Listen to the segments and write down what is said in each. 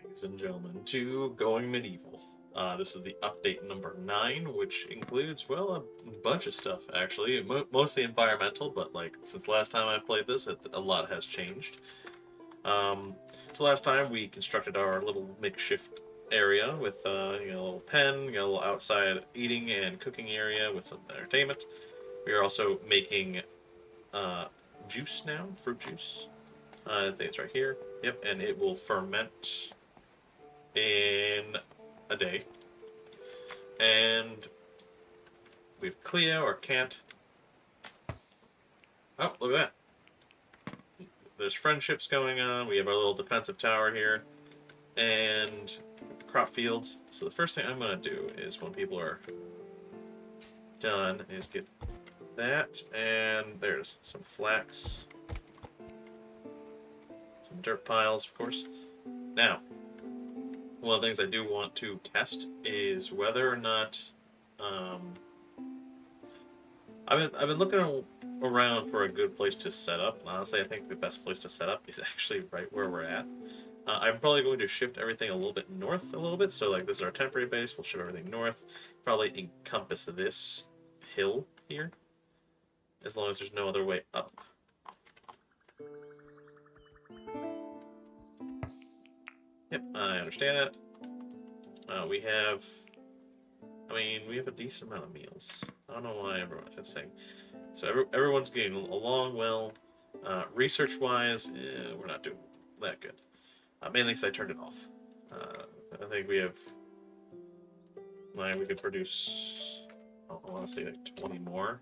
ladies and gentlemen, to Going Medieval. This is the update number 9, which includes, well, a bunch of stuff, actually. Mostly environmental, but, like, since last time I played this, a lot has changed. Um, so last time we constructed our little makeshift area with, a little pen, a little outside eating and cooking area with some entertainment. We are also making uh, juice now, fruit juice. I think it's right here. Yep, and it will ferment in a day. And we have Cleo or Can't. Oh, look at that. There's friendships going on. We have our little defensive tower here. And crop fields. So the first thing I'm going to do is when people are done is get that. And there's some flax. Some dirt piles, of course. Now, one of the things I do want to test is whether or not I've been looking around for a good place to set up. Honestly, I think the best place to set up is actually right where we're at. I'm probably going to shift everything a little bit north a little bit. So like this is our temporary base. We'll shift everything north. Probably encompass this hill here, as long as there's no other way up. Yep, I understand that. We have, we have a decent amount of meals. I don't know why that's saying. So everyone's getting along well. Research-wise, we're not doing that good. Mainly because I turned it off. I think we have. Like, we could produce. I want to say like 20 more.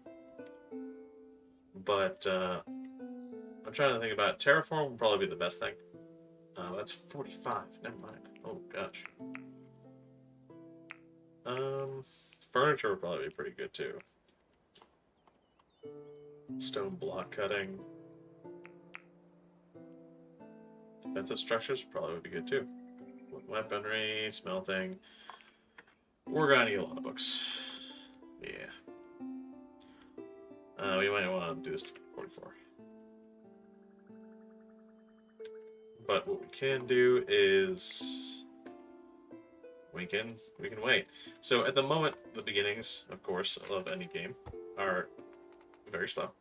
But I'm trying to think about terraform would probably be the best thing. That's 45. Never mind. Oh gosh. Furniture would probably be pretty good too. Stone block cutting. Defensive structures probably would be good too. Weaponry, smelting. We're gonna need a lot of books. Yeah. We might want to do this 44. But what we can do is we can wait. So at the moment, the beginnings, of course, of any game are very slow.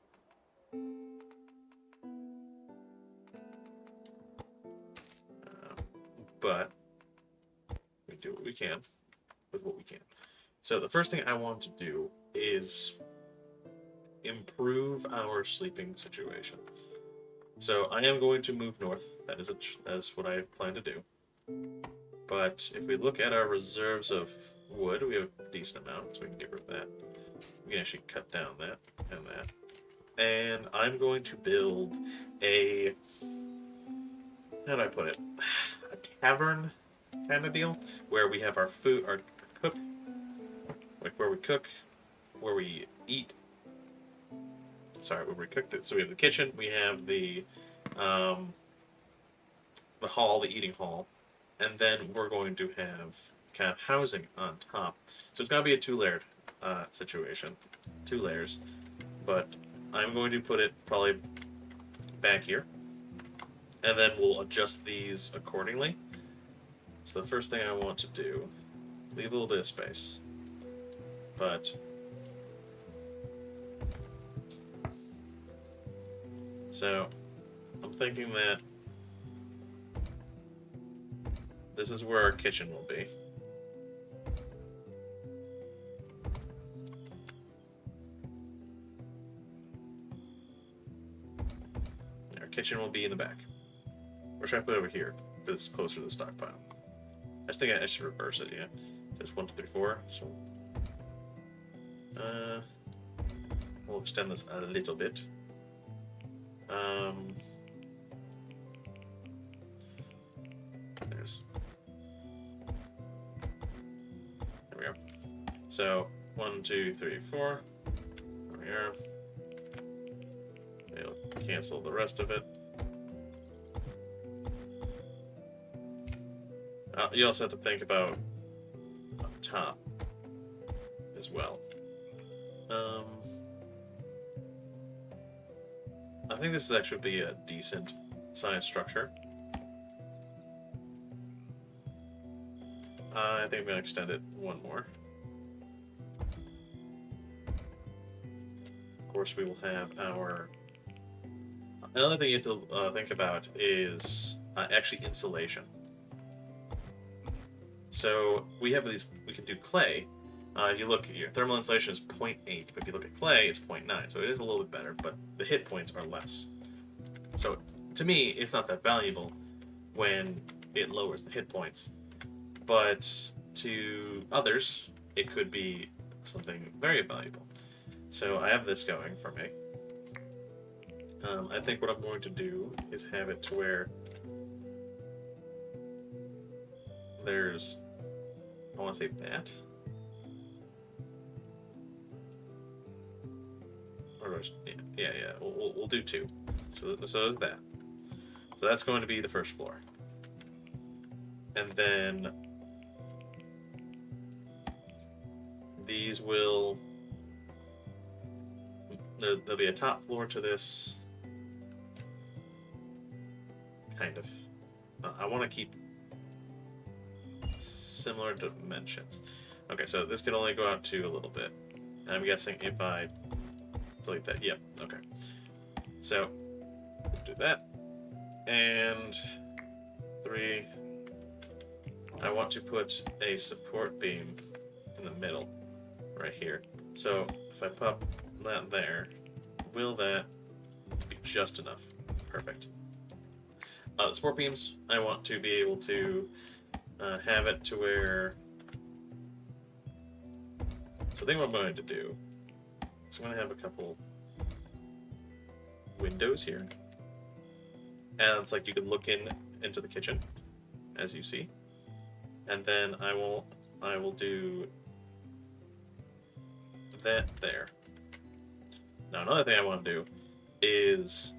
But we do what we can with what we can. So the first thing I want to do is improve our sleeping situation. So I am going to move north. That is what I plan to do. But if we look at our reserves of wood, we have a decent amount, so we can get rid of that. We can actually cut down that and that. And I'm going to build a, how do I put it? A tavern kind of deal, where we have our food, our cook, like where we cook, where we eat. Sorry, where we cooked it. So we have the kitchen, we have the hall, the eating hall, and then we're going to have kind of housing on top. So it's gonna be a two-layered situation, 2 layers. But I'm going to put it probably back here, and then we'll adjust these accordingly. So the first thing I want to do, leave a little bit of space, but so I'm thinking that this is where our kitchen will be. Our kitchen will be in the back. Or should I put it over here? It's closer to the stockpile. I just think I should reverse it, yeah. Just 1, 2, 3, 4. So we'll extend this a little bit. There we go. So 1, 2, 3, 4. There we are. It'll cancel the rest of it. You also have to think about up top as well. I think this is actually be a decent science structure. I think I'm going to extend it one more. Of course, we will have our... Another thing you have to think about is actually insulation. So we have these, we can do clay. If you look, your thermal insulation is 0.8, but if you look at clay, it's 0.9. So it is a little bit better, but the hit points are less. So to me, it's not that valuable when it lowers the hit points. But to others, it could be something very valuable. So I have this going for me. I think what I'm going to do is have it to where there's, I want to say that. Or yeah. We'll do 2. So there's that. So that's going to be the first floor. And then these will, there'll be a top floor to this. Kind of. I want to keep similar dimensions. Okay, so this could only go out to a little bit. And I'm guessing if I delete that, yep, okay. So, we'll do that. And 3. I want to put a support beam in the middle, right here. So, if I pop that there, will that be just enough? Perfect. The support beams, I want to be able to have it to where... So I think what I'm going to do is I'm going to have a couple windows here. And it's like you can look into the kitchen, as you see. And then I will do that there. Now another thing I want to do is...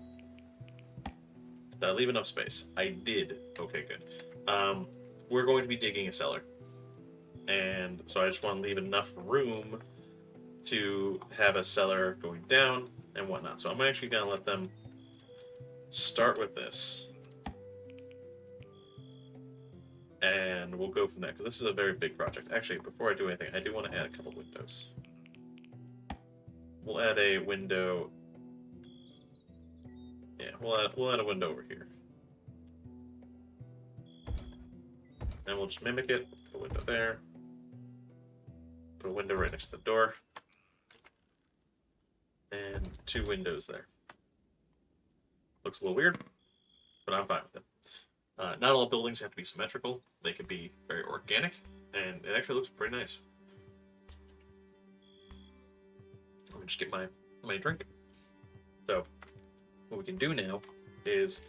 Did I leave enough space? I did. Okay, good. We're going to be digging a cellar. And so I just want to leave enough room to have a cellar going down and whatnot. So I'm actually going to let them start with this. And we'll go from there, because this is a very big project. Actually, before I do anything, I do want to add a couple windows. We'll add a window... Yeah, we'll add a window over here. And we'll just mimic it. Put a window there. Put a window right next to the door. And 2 windows there. Looks a little weird, but I'm fine with it. Not all buildings have to be symmetrical. They could be very organic, and it actually looks pretty nice. Let me just get my drink. So, what we can do now is,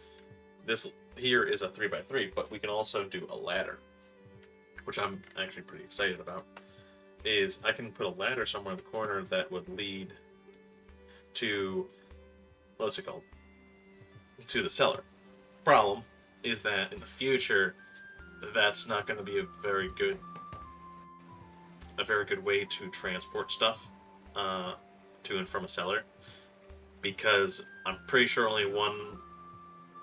this here is a 3x3, but we can also do a ladder, which I'm actually pretty excited about. Is I can put a ladder somewhere in the corner that would lead to, what's it called? To the cellar. Problem is that in the future, that's not going to be a very good way to transport stuff to and from a cellar, because I'm pretty sure only 1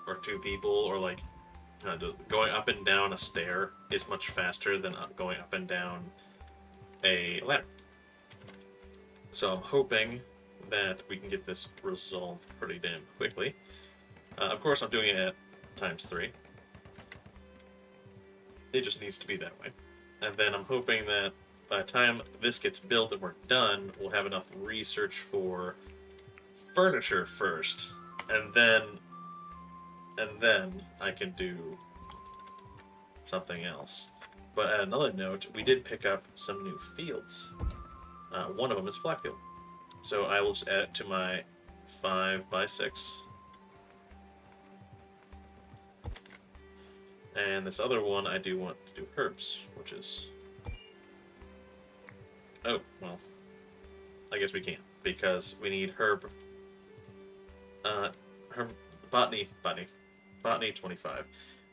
or 2 people, or like going up and down a stair is much faster than going up and down a ladder. So I'm hoping that we can get this resolved pretty damn quickly. Of course, I'm doing it at ×3. It just needs to be that way. And then I'm hoping that by the time this gets built and we're done, we'll have enough research for furniture first, and then I can do something else. But at another note, we did pick up some new fields. One of them is flat field. So I will just add it to my 5x6. And this other one, I do want to do herbs, which is... Oh, well, I guess we can't, because we need herb... botany 25.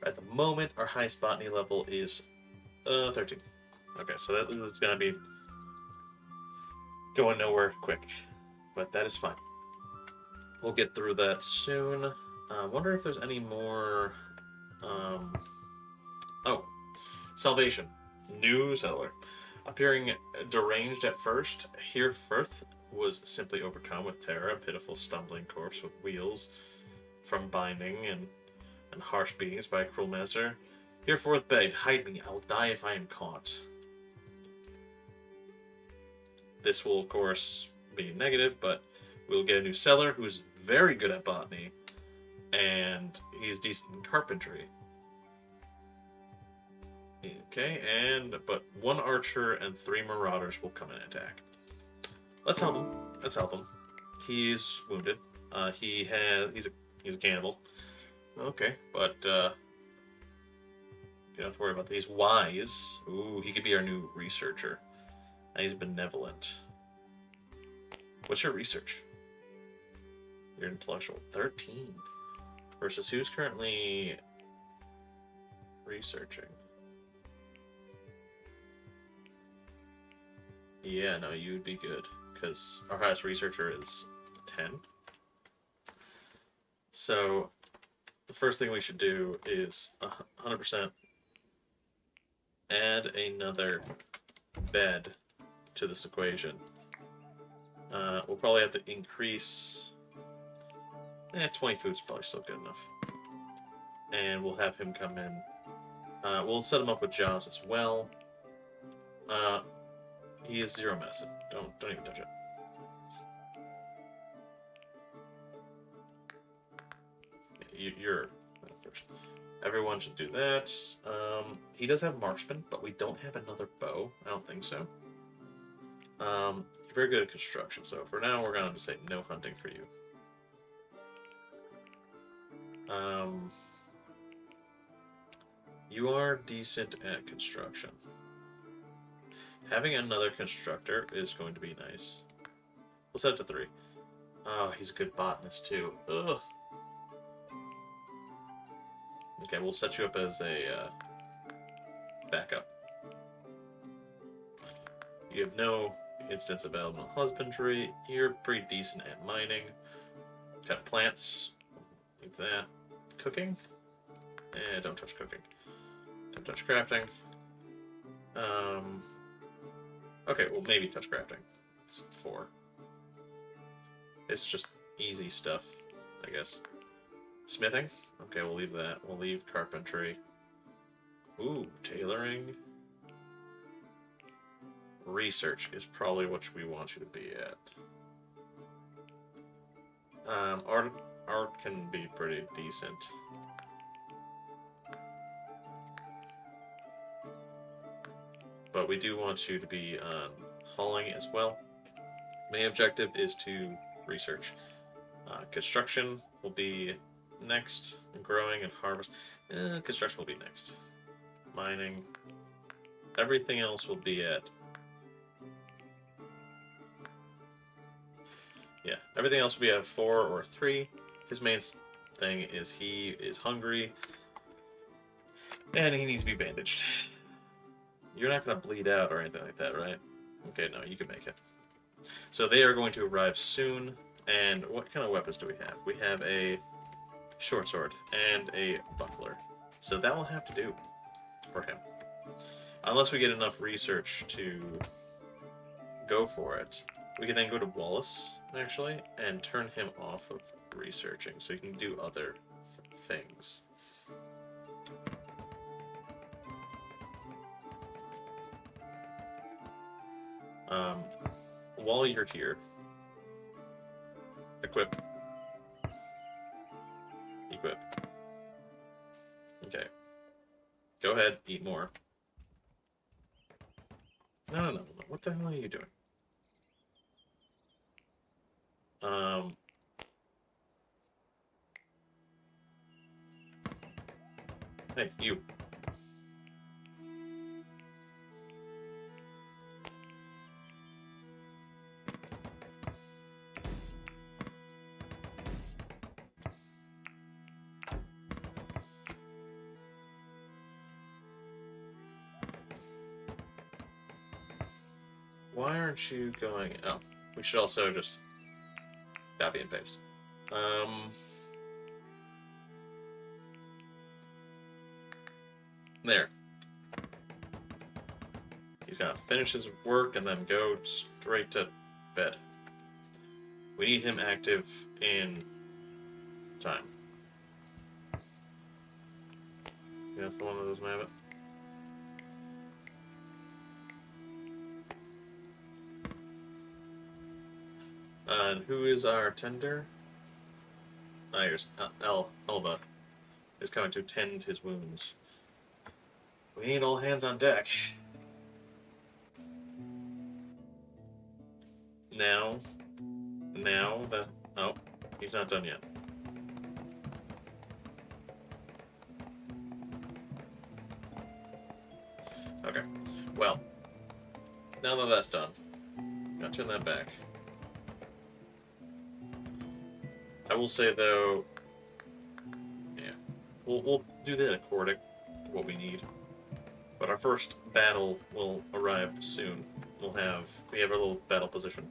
At the moment, our highest botany level is 13. Okay, so that is going to be going nowhere quick, but that is fine. We'll get through that soon. I wonder if there's any more... Oh, salvation. New settler. Appearing deranged at first, Herefirth was simply overcome with terror, a pitiful stumbling corpse with wheels from binding and harsh beatings by a cruel master. Hereforth begged, "Hide me, I will die if I am caught." This will, of course, be negative, but we'll get a new settler who's very good at botany, and he's decent in carpentry. Okay, but 1 archer and 3 marauders will come and attack. Let's help him. Let's help him. He's wounded. He's a cannibal. Okay, but you don't have to worry about that. He's wise. Ooh, he could be our new researcher. And he's benevolent. What's your research? Your intellectual 13 versus who's currently researching? Yeah, no, you'd be good because our highest researcher is 10. So the first thing we should do is 100% add another bed to this equation. We'll probably have to increase 20 food's probably still good enough. And we'll have him come in. We'll set him up with jobs as well. He is 0 medicine. Don't even touch it. You're first. Everyone should do that. He does have marksman, but we don't have another bow. I don't think so. You're very good at construction, so for now we're going to say no hunting for you. You are decent at construction. Having another constructor is going to be nice. We'll set it to 3. Oh, he's a good botanist too. Ugh. Okay, we'll set you up as a backup. You have no instance of elemental husbandry. You're pretty decent at mining. Got plants. Leave that. Cooking? Don't touch cooking. Don't touch crafting. Okay, well, maybe touch crafting. It's 4. It's just easy stuff, I guess. Smithing? Okay, we'll leave that. We'll leave carpentry. Ooh, tailoring. Research is probably what we want you to be at. Art can be pretty decent. But we do want you to be on hauling as well. Main objective is to research. Construction will be next. Growing and harvest. Construction will be next. Mining. Everything else will be at... Yeah, everything else will be at 4 or 3. His main thing is he is hungry. And he needs to be bandaged. You're not going to bleed out or anything like that, right? Okay, no, you can make it. So they are going to arrive soon. And what kind of weapons do we have? We have a short sword and a buckler. So that will have to do for him. Unless we get enough research to go for it. We can then go to Wallace, actually, and turn him off of researching so he can do other things. While you're here, equip. Okay. Go ahead, eat more. No. What the hell are you doing? Hey, you. Why aren't you going... Oh, we should also just copy and paste. There. He's gonna finish his work and then go straight to bed. We need him active in time. Yeah, that's the one that doesn't have it. And who is our tender? Here's Elba is coming to tend his wounds. We need all hands on deck. Now that... Oh, he's not done yet. Okay, well, now that that's done, gotta turn that back. I will say, though, yeah, we'll do that according to what we need. But our first battle will arrive soon. We have our little battle position.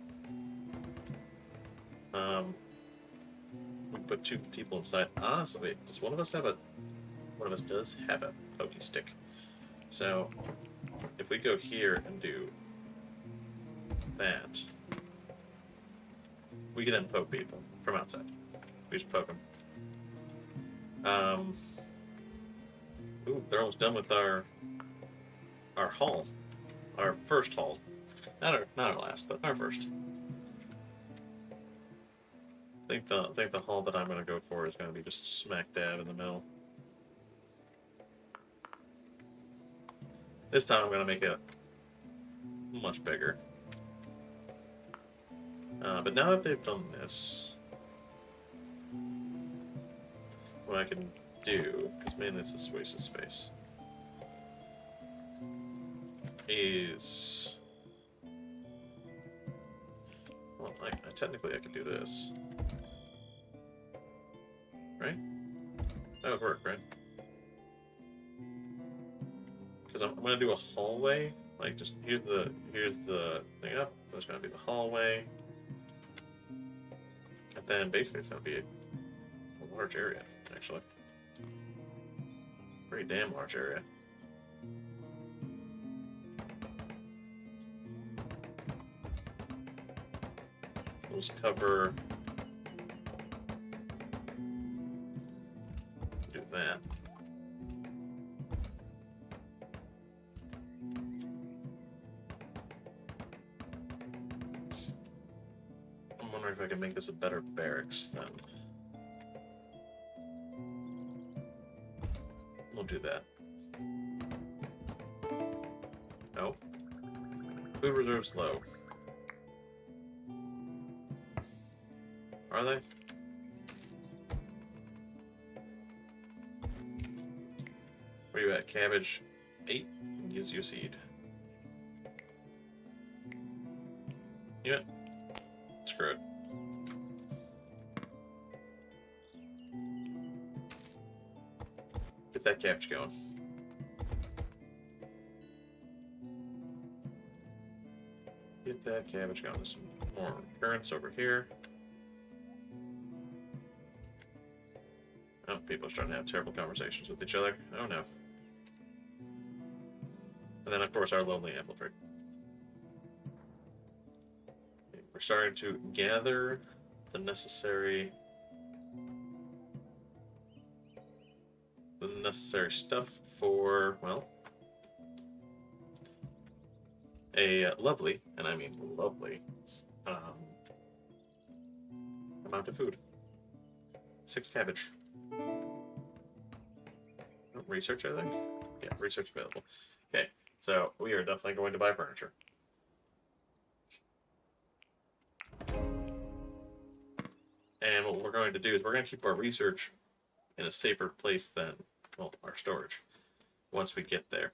We put 2 people inside. Ah, so wait, does one of us have a... One of us does have a pokey stick. So, if we go here and do that, we can then poke people from outside. We just poke them. Ooh, they're almost done with our haul. Our first haul. Not our last, but our first. I think the haul that I'm gonna go for is gonna be just smack dab in the middle. This time I'm gonna make it much bigger. But now that they've done this, what I can do, because mainly this is wasted space, is... Well, technically I could do this. Right? That would work, right? Because I'm gonna do a hallway. Like, just here's the thing up. There's gonna be the hallway, and then basically it's gonna be a large area, actually. Pretty damn large area. We'll just cover. Do that. I'm wondering if I can make this a better barracks then. We'll do that. No. Food reserves low. Are they? Where you at? Cabbage 8 gives you a seed. You know what? Screw it. Get that cabbage going. Get that cabbage going. There's some more currants over here. Oh, people are starting to have terrible conversations with each other. Oh no. And then, of course, our lonely apple tree. Okay, we're starting to gather the necessary stuff for, well, a lovely, and I mean lovely, amount of food. 6 cabbage. Oh, research, I think? Yeah, research available. Okay, so we are definitely going to buy furniture. And what we're going to do is we're going to keep our research in a safer place than, well, our storage, once we get there.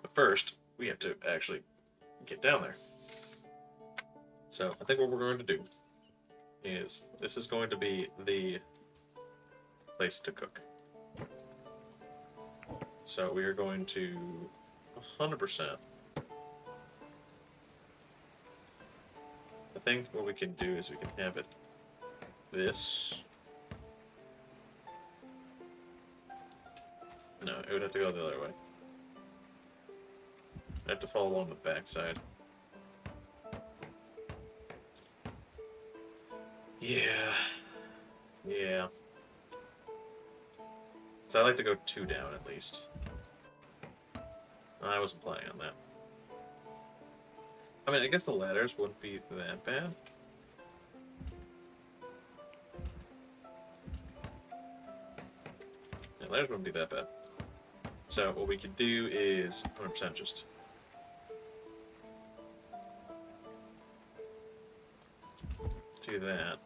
But first, we have to actually get down there. So I think what we're going to do is, this is going to be the place to cook. So we are going to 100%. I think what we can do is we can have it this. No, it would have to go the other way. I have to follow along the backside. Yeah. Yeah. So I like to go 2 down at least. I wasn't planning on that. I mean, I guess the ladders wouldn't be that bad. Yeah, ladders wouldn't be that bad. So what we could do is 100% just do that.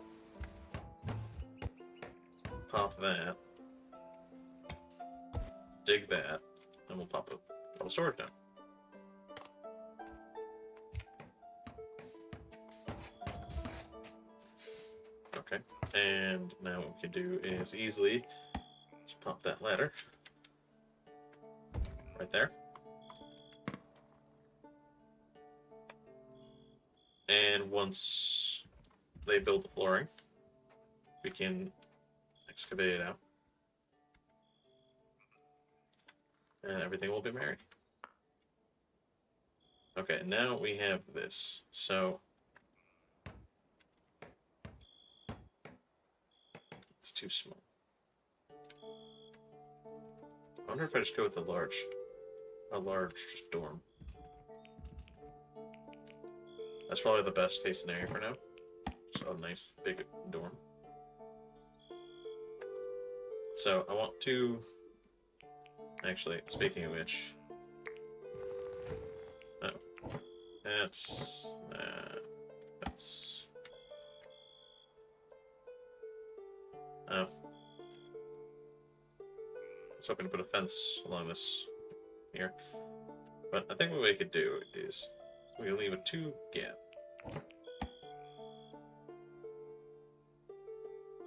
Pop that. Dig that. And we'll pop a storage down. Okay. And now what we can do is easily just pop that ladder. Right there. And once they build the flooring, we can excavate it out. And everything will be merry. Okay, now we have this. So it's too small. I wonder if I just go with a large just dorm. That's probably the best case scenario for now. Just a nice big dorm. So I want to. Actually, speaking of which, oh, that's. Oh. I was hoping to put a fence along this here. But I think what we could do is we can leave a 2 gap.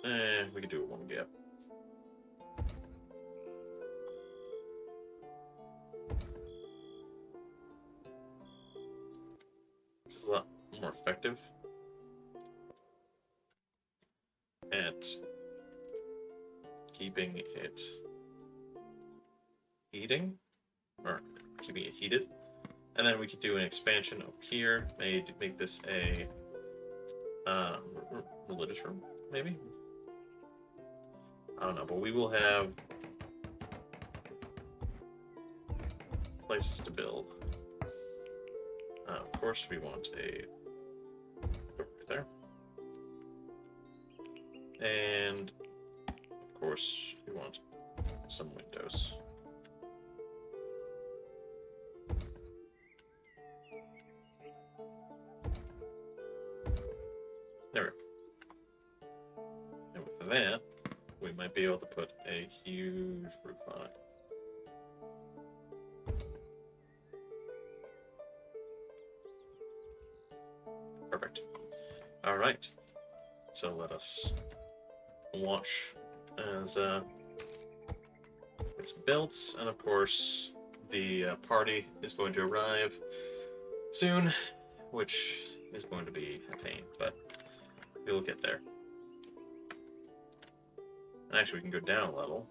And we could do a 1 gap. This is a lot more effective at keeping it heating, or keeping it heated. And then we could do an expansion up here, make this a religious room, maybe? I don't know, but we will have places to build. Of course, we want a door there. And, of course, we want some windows. There we go. And with that, we might be able to put a huge roof on it. Perfect. All right. So let us watch as it's built, and of course the party is going to arrive soon, which is going to be attained, but we'll get there. Actually, we can go down a level.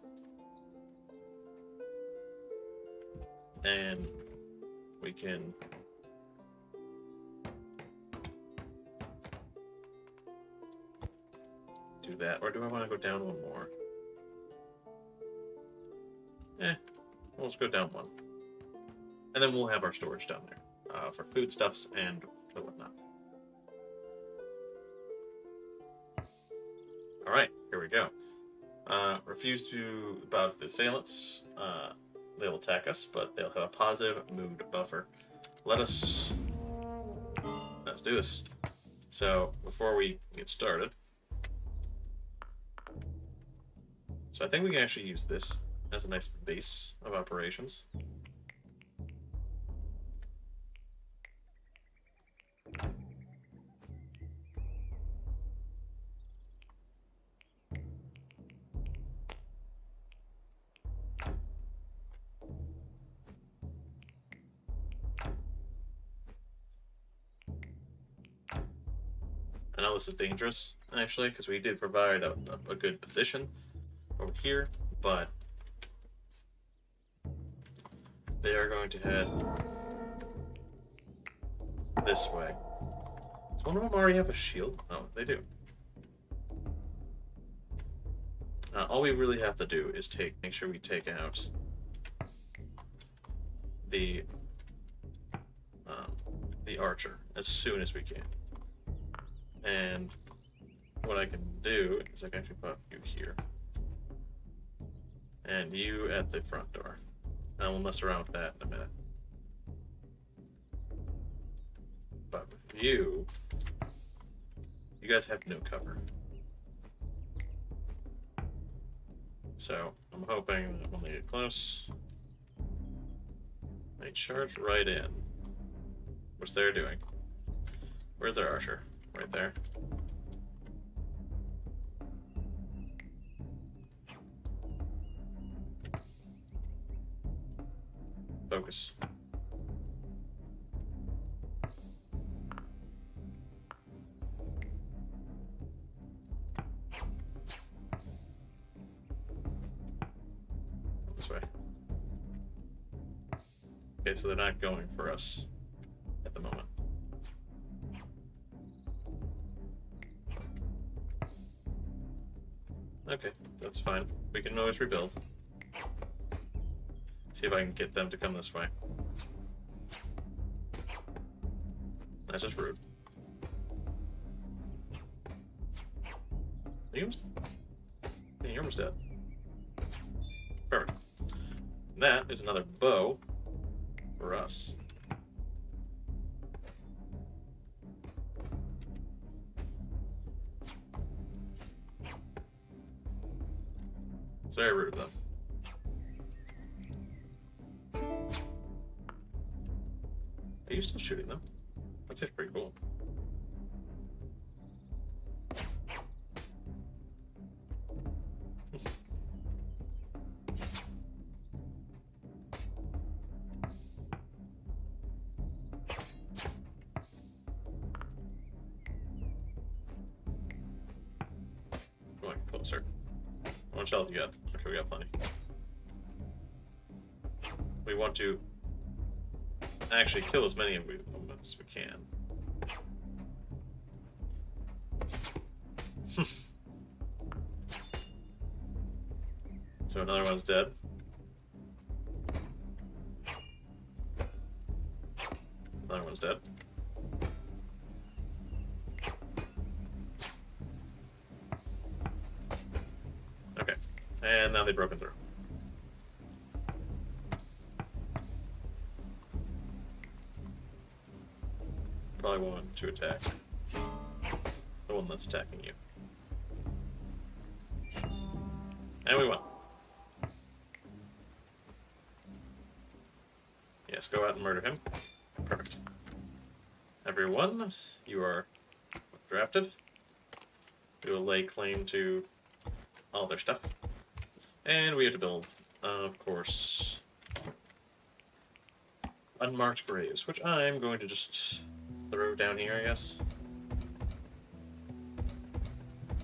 And we can do that. Or do I want to go down 1 more? We'll just go down 1. And then we'll have our storage down there for foodstuffs and whatnot. Alright, here we go. Refuse to bow to the assailants. They will attack us, but they'll have a positive mood buffer. Let's do this. So, before we get started, so I think we can actually use this as a nice base of operations. I know this is dangerous, actually, because we did provide a good position over here, but they are going to head this way. Does one of them already have a shield? Oh, they do. All we really have to do is make sure we take out the archer as soon as we can. And what I can do is I can actually put you here. And you at the front door. And we'll mess around with that in a minute. But with you guys have no cover. So I'm hoping that when they get close, they charge right in, which they're doing. Where's their archer? Right there. Focus. This way. Okay, so they're not going for us at the moment. Okay, that's fine. We can always rebuild. See if I can get them to come this way. That's just rude. Are you almost... Yeah, you're almost dead. Perfect. That is another bow for us. It's very rude, though. Are you still shooting them? That's actually pretty cool. Going closer. How much health you got? Okay, we got plenty. We want to actually kill as many of them as we can. So another one's dead. Another one's dead. Okay. And now they've broken through. Probably want to attack the one that's attacking you. And we won. Yes, go out and murder him. Perfect. Everyone, you are drafted. We will lay claim to all their stuff. And we have to build, of course, unmarked graves, which I'm going to just throw down here, I guess.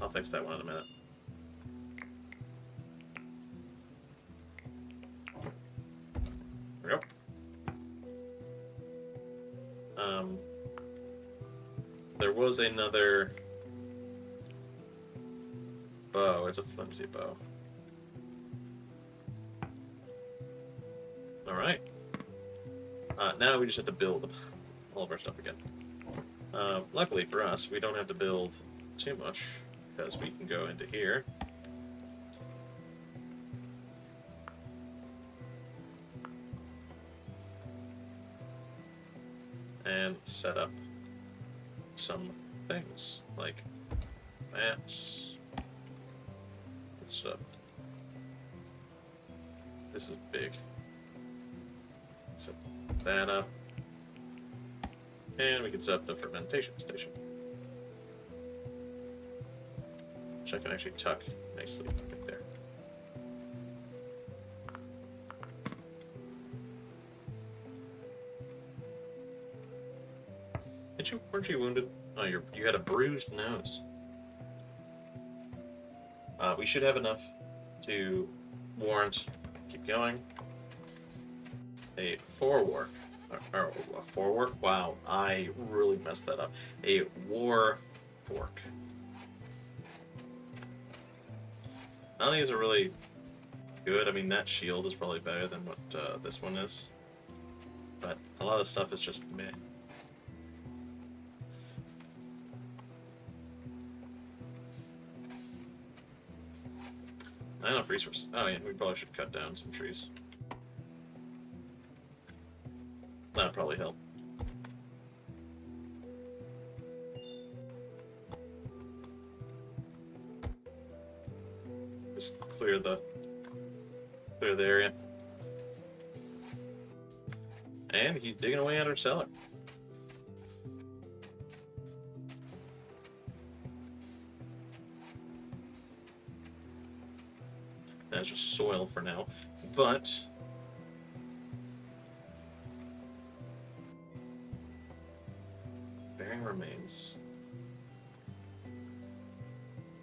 I'll fix that one in a minute. There we go. There was another bow. It's a flimsy bow. Alright. Now we just have to build all of our stuff again. Luckily for us, we don't have to build too much, because we can go into here. And set up some things, like that. Let's this is big. Set that up. And we can set up the fermentation station, which I can actually tuck nicely right there. Weren't you wounded? Oh, you had a bruised nose. We should have enough to warrant, keep going, a 4 work Or a forward? Wow, I really messed that up. A war fork. None of these are really good. I mean, that shield is probably better than what this one is. But a lot of the stuff is just meh. Not enough resources. Oh yeah, we probably should cut down some trees. That'd probably help. Just clear the area. And he's digging away at our cellar. That's just soil for now, but bearing remains.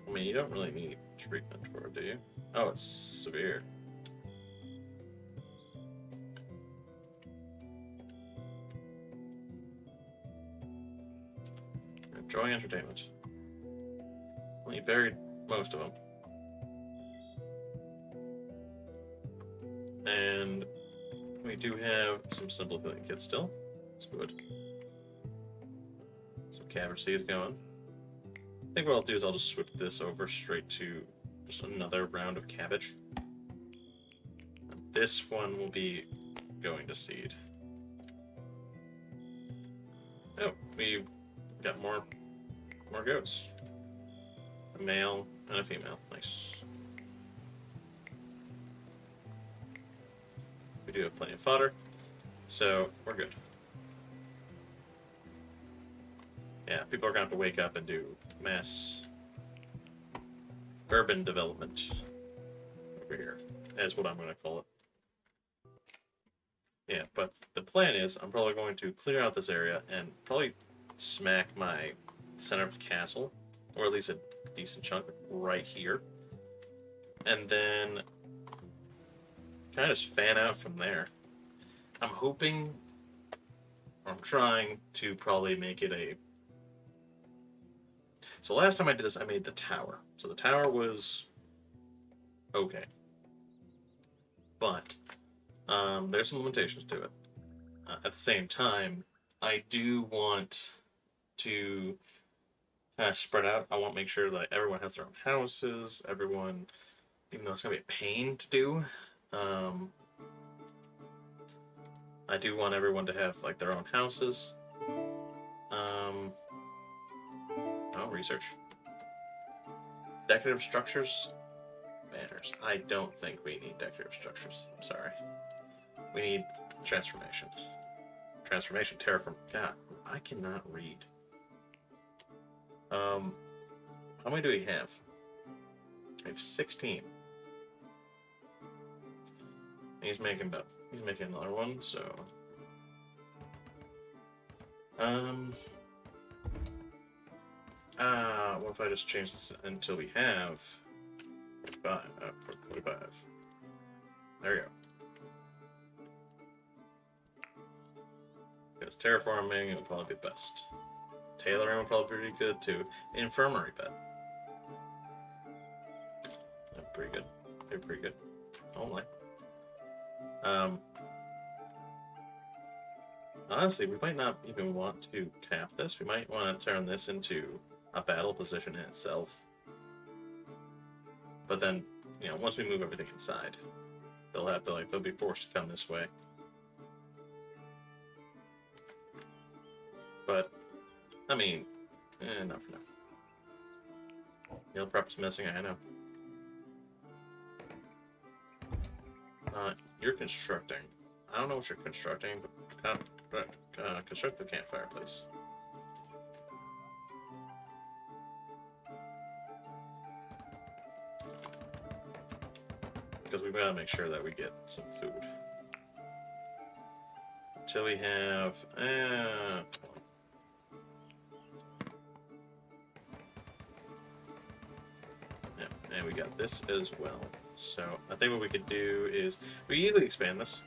I mean, you don't really need treatment for it, do you? Oh, it's severe. Enjoying entertainment. Well, you buried most of them. And we do have some simple cooking kits still. That's good. Some cabbage seeds going. I think what I'll do is I'll just switch this over straight to just another round of cabbage. And this one will be going to seed. Oh, we've got more goats. A male and a female. Nice. We do have plenty of fodder, so we're good. Yeah, people are going to have to wake up and do mass urban development over here, is what I'm going to call it. Yeah, but the plan is I'm probably going to clear out this area and probably smack my center of the castle, or at least a decent chunk right here. And then kind of just fan out from there. I'm hoping, or I'm trying to probably make it a... So last time I did this, I made the tower. So the tower was okay. But there's some limitations to it. At the same time, I do want to kind of spread out. I want to make sure that everyone has their own houses, everyone, even though it's going to be a pain to do, I do want everyone to have like their own houses. Oh, research. Decorative structures, banners. I don't think we need decorative structures. I'm sorry. We need transformation. Transformation, terraform. God, I cannot read. How many do we have? We have 16. He's making another one, so what if I just change this until we have 45? There we go. Because terraforming would probably be best. Tailoring would probably be pretty good too. Infirmary bed. Pretty good. Pretty good. Oh my. Honestly, we might not even want to cap this. We might want to turn this into a battle position in itself. But then, you know, once we move everything inside, they'll have to, they'll be forced to come this way. But, I mean, not for now. Meal prep's missing, I know. You're constructing. I don't know what you're constructing, but construct the campfire, please. Because we've got to make sure that we get some food. Until we have... yeah, and we got this as well. So I think what we could do is we easily expand this.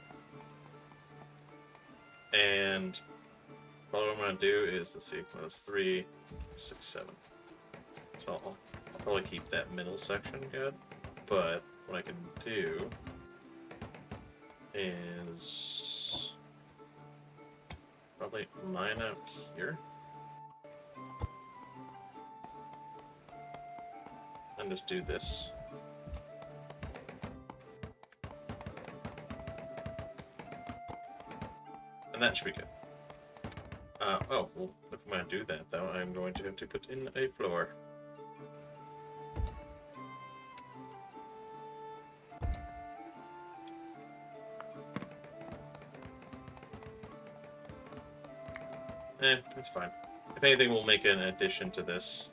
And what I'm going to do is, let's see, that's 3, 6, 7. So I'll probably keep that middle section good. But what I can do is probably mine out here. And just do this. And that should be good. Oh, well, if I'm going to do that, though, I'm going to have to put in a floor. It's fine. If anything, we'll make an addition to this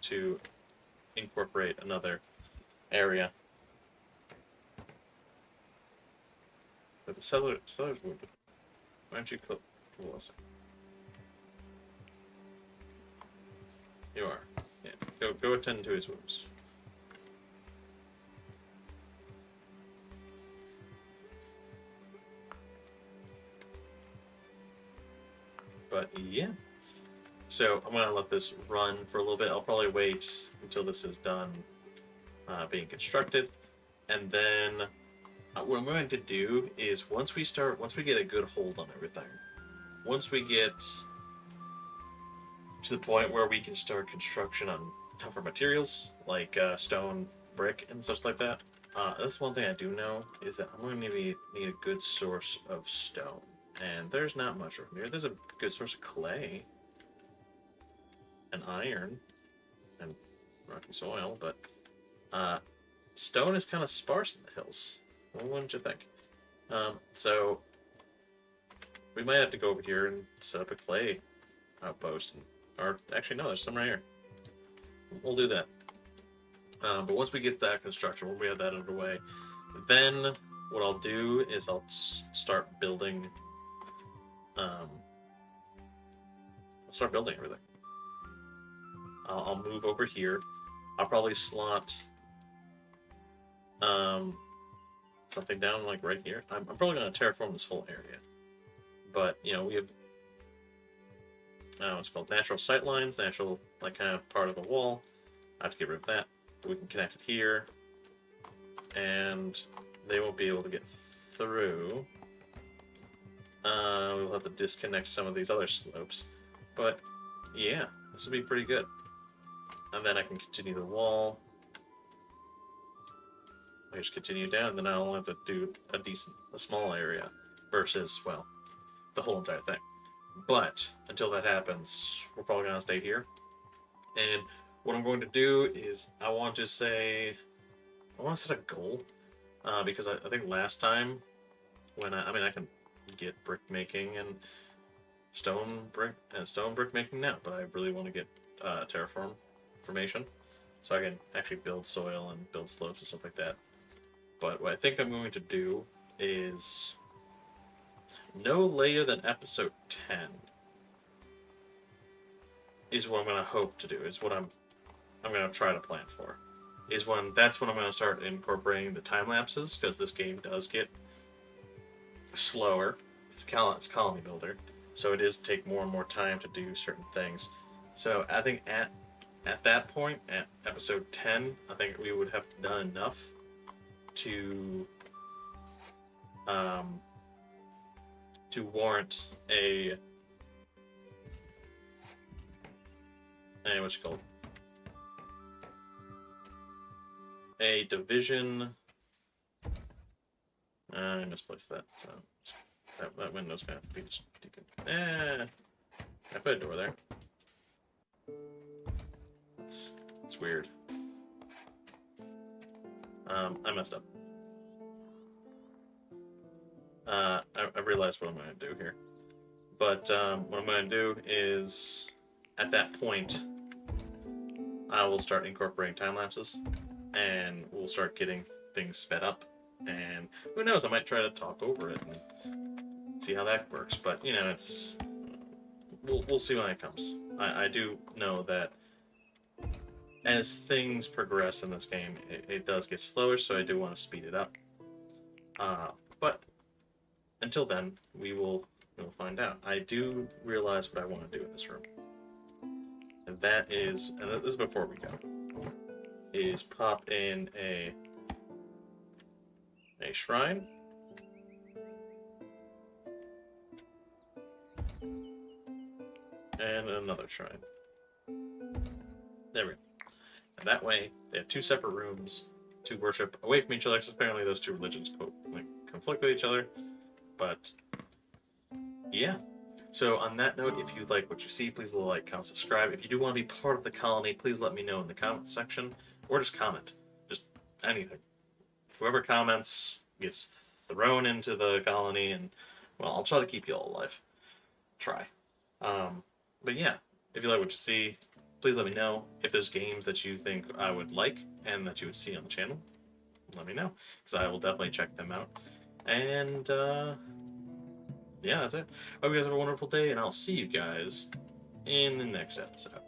to incorporate another area. But the seller's wounded. Why don't you convalescing? You are. Yeah. Go attend to his wounds. But yeah. So I'm gonna let this run for a little bit. I'll probably wait until this is done being constructed, and then what I'm going to do is once we get a good hold on everything, once we get to the point where we can start construction on tougher materials like stone, brick, and such like that. That's one thing I do know is that I'm going to need a good source of stone, and there's not much around here. There's a good source of clay and iron and rocky soil, but stone is kind of sparse in the hills. Well, wouldn't you think? So we might have to go over here and set up a clay outpost. Or actually, no, there's some right here. We'll do that. But once we get that construction, when we have that underway, then what I'll do is I'll start building. I'll start building everything. I'll move over here. I'll probably slot something down like right here. I'm probably going to terraform this whole area. But, you know, we have what's called natural sight lines, natural, like, kind of part of the wall. I have to get rid of that. We can connect it here. And they won't be able to get through. We'll have to disconnect some of these other slopes. But, yeah, this will be pretty good. And then I can continue the wall. I just continue down, and then I'll have to do a small area versus, well, the whole entire thing. But until that happens, we're probably going to stay here. And what I'm going to do is I want to set a goal. Because I think last time, when I can get brick making and stone brick making now, but I really want to get terraform formation, so I can actually build soil and build slopes and stuff like that. But what I think I'm going to do is no later than episode 10 is what I'm going to hope to do, is what I'm going to try to plan for. That's when I'm going to start incorporating the time lapses, because this game does get slower. It's a colony builder, so it is take more and more time to do certain things. So I think at that point, at episode 10, I think we would have done enough to warrant a what's it called? A division. I misplaced that. So that window's gonna have to be just I put a door there. It's weird. I messed up. I realized what I'm going to do here. But what I'm going to do is, at that point, I will start incorporating time lapses, and we'll start getting things sped up. And who knows, I might try to talk over it and see how that works. But, you know, we'll see when it comes. I do know that as things progress in this game, it does get slower, so I do want to speed it up. But until then, we'll find out. I do realize what I want to do in this room. And that is, and this is before we go, is pop in a shrine. And another shrine. There we go. And that way, they have two separate rooms to worship away from each other, because apparently those two religions conflict with each other. But, yeah. So on that note, if you like what you see, please like, comment, subscribe. If you do want to be part of the colony, please let me know in the comment section, or just comment. Just anything. Whoever comments gets thrown into the colony, and, well, I'll try to keep you all alive. Try. But yeah, if you like what you see, please let me know. If there's games that you think I would like and that you would see on the channel, let me know, because I will definitely check them out. And, yeah, that's it. Hope you guys have a wonderful day, and I'll see you guys in the next episode.